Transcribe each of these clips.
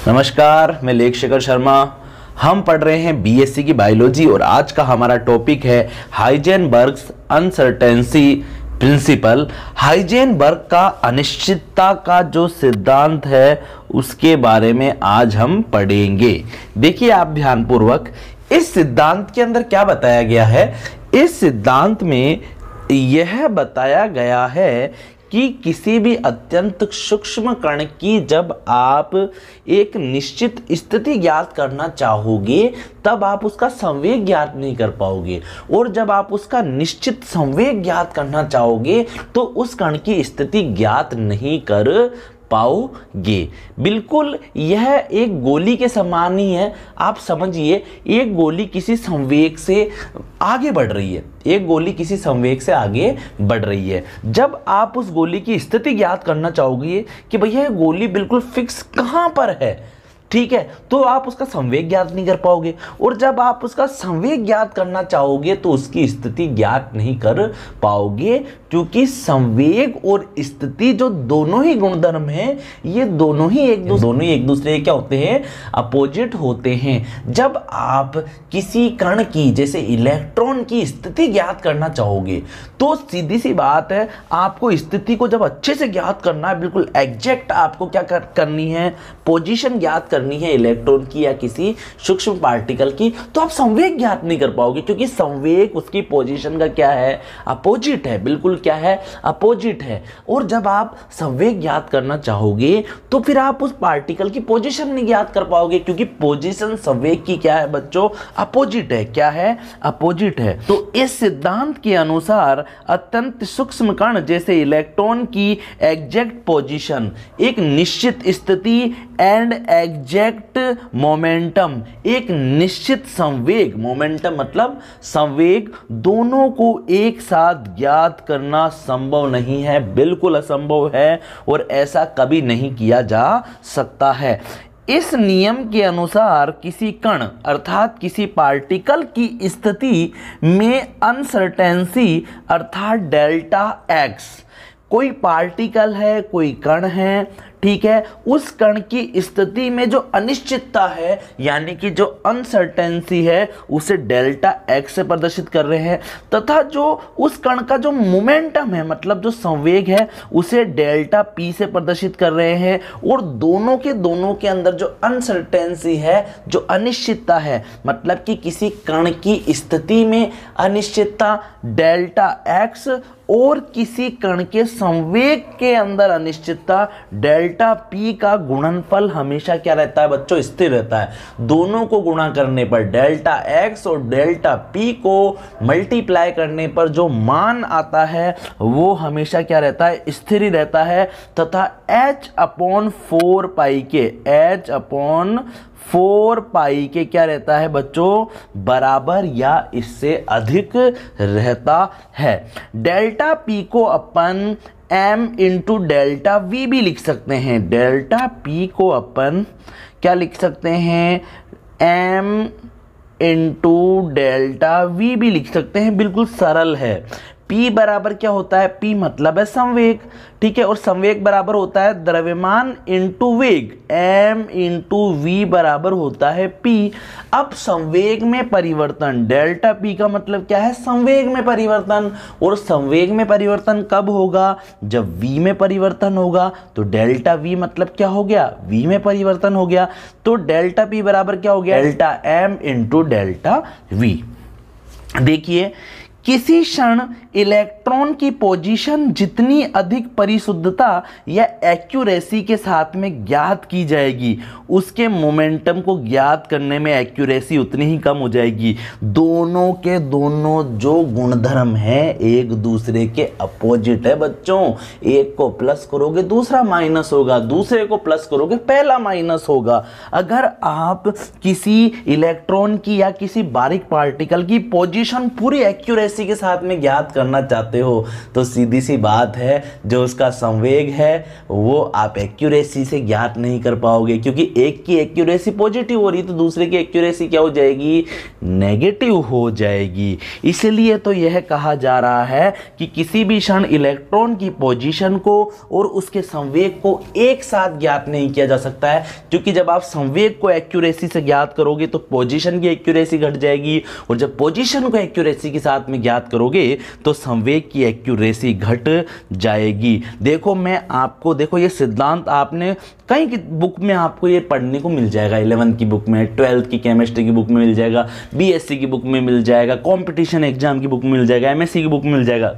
नमस्कार, मैं लेख शेखर शर्मा। हम पढ़ रहे हैं बीएससी की बायोलॉजी और आज का हमारा टॉपिक है हाइजेनबर्ग्स अनसर्टेनिटी प्रिंसिपल। हाइजेनबर्ग का अनिश्चितता का जो सिद्धांत है उसके बारे में आज हम पढ़ेंगे। देखिए आप ध्यानपूर्वक, इस सिद्धांत के अंदर क्या बताया गया है। इस सिद्धांत में यह बताया गया है कि किसी भी अत्यंत सूक्ष्म कण की जब आप एक निश्चित स्थिति ज्ञात करना चाहोगे तब आप उसका संवेग ज्ञात नहीं कर पाओगे, और जब आप उसका निश्चित संवेग ज्ञात करना चाहोगे तो उस कण की स्थिति ज्ञात नहीं कर पाओगे। बिल्कुल यह एक गोली के समान ही है। आप समझिए, एक गोली किसी संवेग से आगे बढ़ रही है, एक गोली किसी संवेग से आगे बढ़ रही है। जब आप उस गोली की स्थिति ज्ञात करना चाहोगे कि भैया ये गोली बिल्कुल फिक्स कहां पर है, ठीक है, तो आप उसका संवेग ज्ञात नहीं कर पाओगे, और जब आप उसका संवेग ज्ञात करना चाहोगे तो उसकी स्थिति ज्ञात नहीं कर पाओगे, क्योंकि संवेग और स्थिति जो दोनों ही गुणधर्म हैं ये दोनों ही एक दूसरे के क्या होते हैं, अपोजिट होते हैं। जब आप किसी कण की जैसे इलेक्ट्रॉन की स्थिति ज्ञात करना चाहोगे तो सीधी सी बात है, आपको स्थिति को जब अच्छे से ज्ञात करना है, बिल्कुल एग्जैक्ट आपको क्या करनी है, पोजीशन ज्ञात करनी है इलेक्ट्रॉन की या किसी सूक्ष्म पार्टिकल की, तो आप संवेग ज्ञात नहीं कर पाओगे, क्योंकि संवेग उसकी पोजीशन का क्या है, अपोजिट है। बिल्कुल क्या है, अपोजिट है। और जब आप संवेग ज्ञात करना चाहोगे तो फिर आप उस पार्टिकल की पोजीशन नहीं ज्ञात कर पाओगे, क्योंकि पोजीशन संवेग की क्या है बच्चों, अपोजिट है। क्या है, अपोजिट है। तो इस सिद्धांत के अनुसार अत्यंत सूक्ष्म कण जैसे इलेक्ट्रॉन की एग्जैक्ट पोजीशन, एक निश्चित स्थिति एंड एग्जैक्ट मोमेंटम, एक निश्चित संवेग, मोमेंटम मतलब संवेग, दोनों को एक साथ ज्ञात करना संभव नहीं है, बिल्कुल असंभव है, और ऐसा कभी नहीं किया जा सकता है। इस नियम के अनुसार किसी कण अर्थात किसी पार्टिकल की स्थिति में अनसर्टेनिटी अर्थात डेल्टा एक्स, कोई पार्टिकल है, कोई कण है, ठीक है, उस कण की स्थिति में जो अनिश्चितता है यानी कि जो अनसर्टेनिटी है उसे डेल्टा एक्स से प्रदर्शित कर रहे हैं, तथा जो उस कण का जो मोमेंटम है मतलब जो संवेग है उसे डेल्टा पी से प्रदर्शित कर रहे हैं। और दोनों के अंदर जो अनसर्टेनिटी है, जो अनिश्चितता है, मतलब कि किसी कण की स्थिति में अनिश्चितता डेल्टा एक्स और किसी कण के संवेग के अंदर अनिश्चितता डेल्टा पी का गुणनफल हमेशा क्या रहता है बच्चों, स्थिर रहता है। दोनों को गुणा करने पर डेल्टा एक्स और डेल्टा पी को मल्टीप्लाई करने पर जो मान आता है वो हमेशा क्या रहता है, स्थिर ही रहता है, तथा h/4 पाई के, h/4 पाई के क्या रहता है बच्चों, बराबर या इससे अधिक रहता है। डेल्टा पी को अपन m इंटू डेल्टा वी भी लिख सकते हैं। डेल्टा पी को अपन क्या लिख सकते हैं, m इंटू डेल्टा वी भी लिख सकते हैं, बिल्कुल सरल है। P बराबर क्या होता है, P मतलब है संवेग, ठीक है, और संवेग बराबर होता है द्रव्यमान इंटू वेग, m इंटू वी बराबर होता है P। अब संवेग में परिवर्तन, डेल्टा P का मतलब क्या है, संवेग में परिवर्तन, और संवेग में परिवर्तन कब होगा, जब v में परिवर्तन होगा। तो डेल्टा v मतलब क्या हो गया, v में परिवर्तन हो गया, तो डेल्टा P बराबर क्या हो गया, delta m into delta v। देखिए, किसी क्षण इलेक्ट्रॉन की पोजीशन जितनी अधिक परिशुद्धता या एक्यूरेसी के साथ में ज्ञात की जाएगी, उसके मोमेंटम को ज्ञात करने में एक्यूरेसी उतनी ही कम हो जाएगी। दोनों के दोनों जो गुणधर्म हैं एक दूसरे के अपोजिट है बच्चों। एक को प्लस करोगे दूसरा माइनस होगा, दूसरे को प्लस करोगे पहला माइनस होगा। अगर आप किसी इलेक्ट्रॉन की या किसी बारीक पार्टिकल की पोजीशन पूरी एक्यूरेसी एक्यूरेसी के साथ में ज्ञात करना चाहते हो तो सीधी सी बात है, जो उसका संवेग है वो आप एक्यूरेसी से ज्ञात नहीं कर पाओगे, क्योंकि एक की एक्यूरेसी पॉजिटिव हो रही तो दूसरे की एक्यूरेसी क्या हो जाएगी, नेगेटिव हो जाएगी। इसलिए तो यह कहा जा रहा है कि किसी भी क्षण इलेक्ट्रॉन की पोजीशन को और उसके संवेग को एक साथ ज्ञात नहीं किया जा सकता है, क्योंकि जब आप संवेग को एक्यूरेसी से ज्ञात करोगे तो पोजीशन की एक्यूरेसी घट जाएगी, और जब पोजीशन को एक्यूरेसी के साथ में ज्ञात करोगे तो संवेग की एक्यूरेसी घट जाएगी। देखो मैं आपको, देखो ये सिद्धांत आपने कहीं की बुक में आपको ये पढ़ने को मिल जाएगा, 11th की बुक में, 12th की केमिस्ट्री की बुक में मिल जाएगा, बीएससी की बुक में मिल जाएगा, कंपटीशन एग्जाम की बुक में मिल जाएगा, एमएससी की बुक में मिल जाएगा।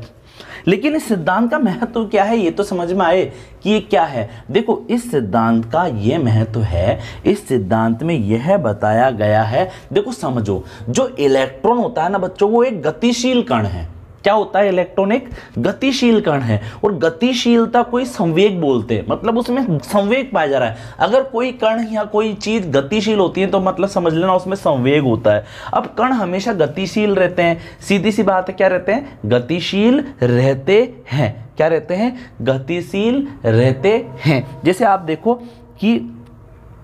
लेकिन इस सिद्धांत का महत्व क्या है ये तो समझ में आए कि ये क्या है। देखो इस सिद्धांत का ये महत्व है, इस सिद्धांत में यह बताया गया है, देखो समझो, जो इलेक्ट्रॉन होता है ना बच्चों, वो एक गतिशील कण है। क्या होता है, इलेक्ट्रॉन एक गतिशील कण है, और गतिशीलता कोई संवेग बोलते हैं, मतलब उसमें संवेग पाया जा रहा है। अगर कोई कण या कोई चीज गतिशील होती है तो मतलब समझ लेना उसमें संवेग होता है। अब कण हमेशा गतिशील रहते हैं, सीधी सी बात है, क्या रहते हैं, गतिशील रहते हैं। क्या रहते हैं, गतिशील रहते हैं। जैसे आप देखो कि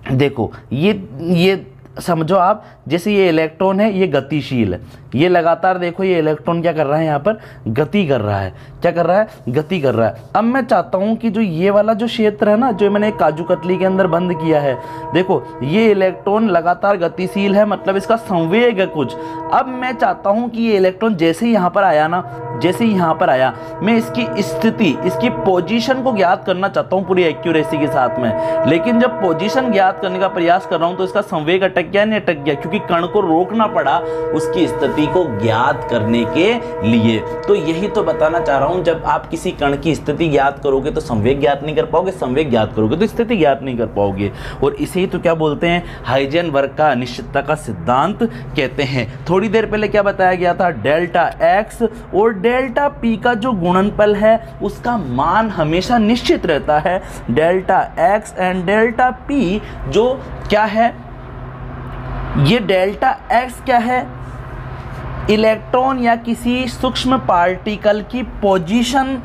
देखो ये समझो आप, जैसे ये इलेक्ट्रॉन है, ये गतिशील है, ये लगातार देखो ये इलेक्ट्रॉन क्या कर रहा है, यहाँ पर गति कर रहा है। क्या कर रहा है, गति कर रहा है। अब मैं चाहता हूँ कि जो ये वाला जो क्षेत्र है ना, जो मैंने काजू कतली के अंदर बंद किया है, देखो ये इलेक्ट्रॉन लगातार गतिशील है, मतलब इसका संवेग है कुछ। अब मैं चाहता हूँ कि ये इलेक्ट्रॉन जैसे ही यहाँ पर आया ना, जैसे ही यहाँ पर आया, मैं इसकी स्थिति, इसकी पोजीशन को ज्ञात करना चाहता हूँ पूरी एक्यूरेसी के साथ में। लेकिन जब पोजीशन ज्ञात करने का प्रयास कर रहा हूँ तो इसका संवेग अटक गया, नहीं अटक गया, क्योंकि कण को रोकना पड़ा उसकी स्थिति को ज्ञात करने के लिए। तो यही तो बताना चाह रहा हूं, जब आप किसी कण की स्थिति ज्ञात करोगे तो संवेग ज्ञात नहीं कर पाओगे, संवेग ज्ञात करोगे तो स्थिति ज्ञात नहीं कर पाओगे। और इसे ही तो क्या बोलते हैं, हाइजेनबर्ग का अनिश्चितता का सिद्धांत कहते हैं। थोड़ी देर पहले क्या बताया गया था, डेल्टा एक्स और डेल्टा पी का जो गुणनफल है उसका मान हमेशा निश्चित रहता है। Delta x and delta P जो क्या है, ये डेल्टा एक्स क्या है, इलेक्ट्रॉन या किसी सूक्ष्म पार्टिकल की पोजीशन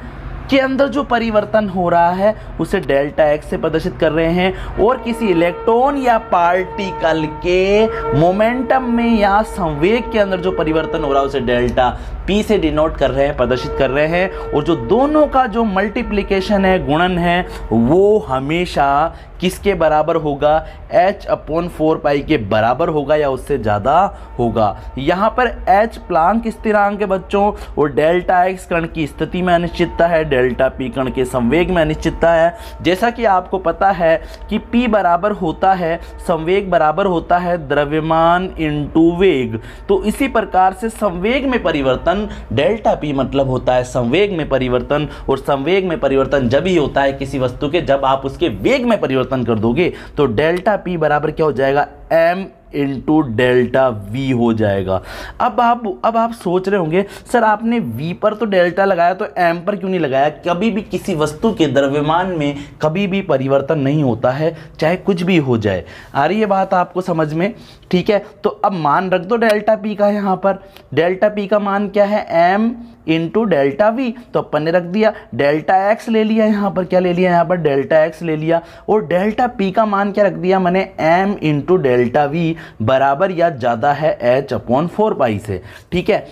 के अंदर जो परिवर्तन हो रहा है उसे डेल्टा एक्स से प्रदर्शित कर रहे हैं, और किसी इलेक्ट्रॉन या पार्टिकल के मोमेंटम में या संवेग के अंदर जो परिवर्तन हो रहा है उसे डेल्टा पी से डिनोट कर रहे हैं, प्रदर्शित कर रहे हैं। और जो दोनों का जो मल्टीप्लिकेशन है, गुणन है, वो हमेशा किसके बराबर होगा, h/4 के बराबर होगा या उससे ज़्यादा होगा। यहाँ पर h प्लांक स्थिरांक है बच्चों, और डेल्टा एक्स कण की स्थिति में अनिश्चितता है, डेल्टा पी कण के संवेग में अनिश्चितता है। जैसा कि आपको पता है कि p बराबर होता है, संवेग बराबर होता है द्रव्यमान इंटू वेग, तो इसी प्रकार से संवेग में परिवर्तन, डेल्टा पी मतलब होता है संवेग में परिवर्तन, और संवेग में परिवर्तन जब ही होता है किसी वस्तु के जब आप उसके वेग में परिवर्तन कर दोगे, तो डेल्टा पी बराबर क्या हो जाएगा, m इंटू डेल्टा वी हो जाएगा। अब आप सोच रहे होंगे सर आपने v पर तो डेल्टा लगाया तो m पर क्यों नहीं लगाया। कभी भी किसी वस्तु के द्रव्यमान में कभी भी परिवर्तन नहीं होता है, चाहे कुछ भी हो जाए। आ रही है बात आपको समझ में, ठीक है। तो अब मान रख दो डेल्टा पी का, यहाँ पर डेल्टा पी का मान क्या है, m इंटू डेल्टा वी, तो अपन ने रख दिया। डेल्टा एक्स ले लिया, यहाँ पर क्या ले लिया, यहाँ पर डेल्टा एक्स ले लिया, और डेल्टा पी का मान क्या रख दिया मैंने, m इंटू डेल्टा वी बराबर या ज़्यादा है h/4 से, ठीक है।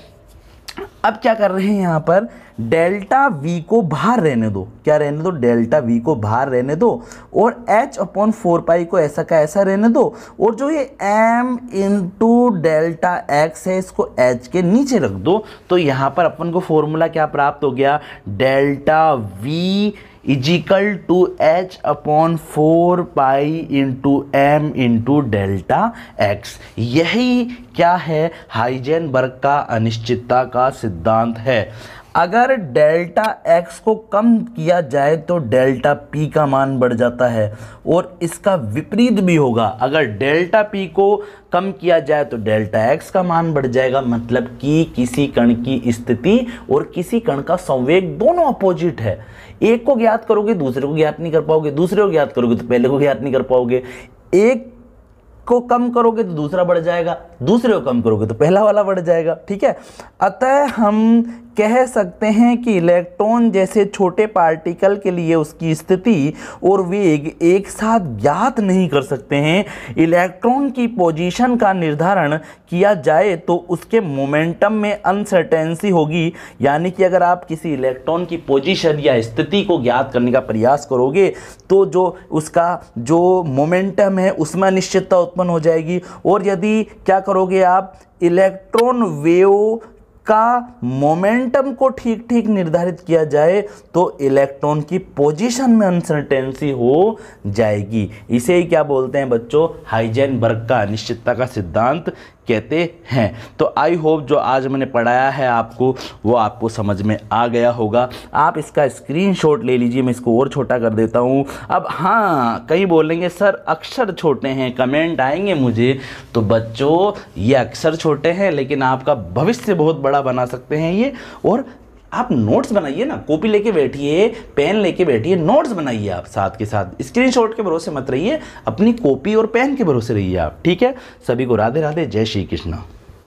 अब क्या कर रहे हैं, यहाँ पर डेल्टा वी को बाहर रहने दो, क्या रहने दो, डेल्टा वी को बाहर रहने दो, और h/4 को ऐसा का ऐसा रहने दो, और जो ये m इंटू डेल्टा एक्स है इसको h के नीचे रख दो। तो यहाँ पर अपन को फॉर्मूला क्या प्राप्त हो गया, delta V equal to h/4 into m into delta x. यही क्या है, हाइजेनबर्ग का अनिश्चितता का सिद्धांत है। अगर डेल्टा एक्स को कम किया जाए तो डेल्टा पी का मान बढ़ जाता है, और इसका विपरीत भी होगा। अगर डेल्टा पी को कम किया जाए तो डेल्टा एक्स का मान बढ़ जाएगा। मतलब कि किसी कण की स्थिति और किसी कण का संवेग दोनों अपोजिट है। एक को ज्ञात करोगे दूसरे को ज्ञात नहीं कर पाओगे, दूसरे को ज्ञात करोगे तो पहले को ज्ञात नहीं कर पाओगे। एक को कम करोगे तो दूसरा बढ़ जाएगा, दूसरे को कम करोगे तो पहला वाला बढ़ जाएगा, ठीक है। अतः हम कह सकते हैं कि इलेक्ट्रॉन जैसे छोटे पार्टिकल के लिए उसकी स्थिति और वेग एक साथ ज्ञात नहीं कर सकते हैं। इलेक्ट्रॉन की पोजीशन का निर्धारण किया जाए तो उसके मोमेंटम में अनसर्टेनिटी होगी, यानी कि अगर आप किसी इलेक्ट्रॉन की पोजीशन या स्थिति को ज्ञात करने का प्रयास करोगे तो जो उसका जो मोमेंटम है उसमें अनिश्चितता उत्पन्न हो जाएगी। और यदि क्या करोगे आप, इलेक्ट्रॉन वेव का मोमेंटम को ठीक ठीक निर्धारित किया जाए तो इलेक्ट्रॉन की पोजीशन में अनसर्टेनिटी हो जाएगी। इसे ही क्या बोलते हैं बच्चों, हाइजेनबर्ग का अनिश्चितता का सिद्धांत कहते हैं। तो आई होप जो आज मैंने पढ़ाया है आपको वो आपको समझ में आ गया होगा। आप इसका स्क्रीनशॉट ले लीजिए, मैं इसको और छोटा कर देता हूँ। अब हाँ, कई बोलेंगे सर अक्षर छोटे हैं, कमेंट आएंगे मुझे, तो बच्चों ये अक्षर छोटे हैं लेकिन आपका भविष्य बहुत बड़ा बना सकते हैं ये। और आप नोट्स बनाइए ना, कॉपी लेके बैठिए, पेन लेके बैठिए, नोट्स बनाइए आप साथ के साथ। स्क्रीनशॉट के भरोसे मत रहिए, अपनी कॉपी और पेन के भरोसे रहिए आप, ठीक है। सभी को राधे राधे, जय श्री कृष्ण।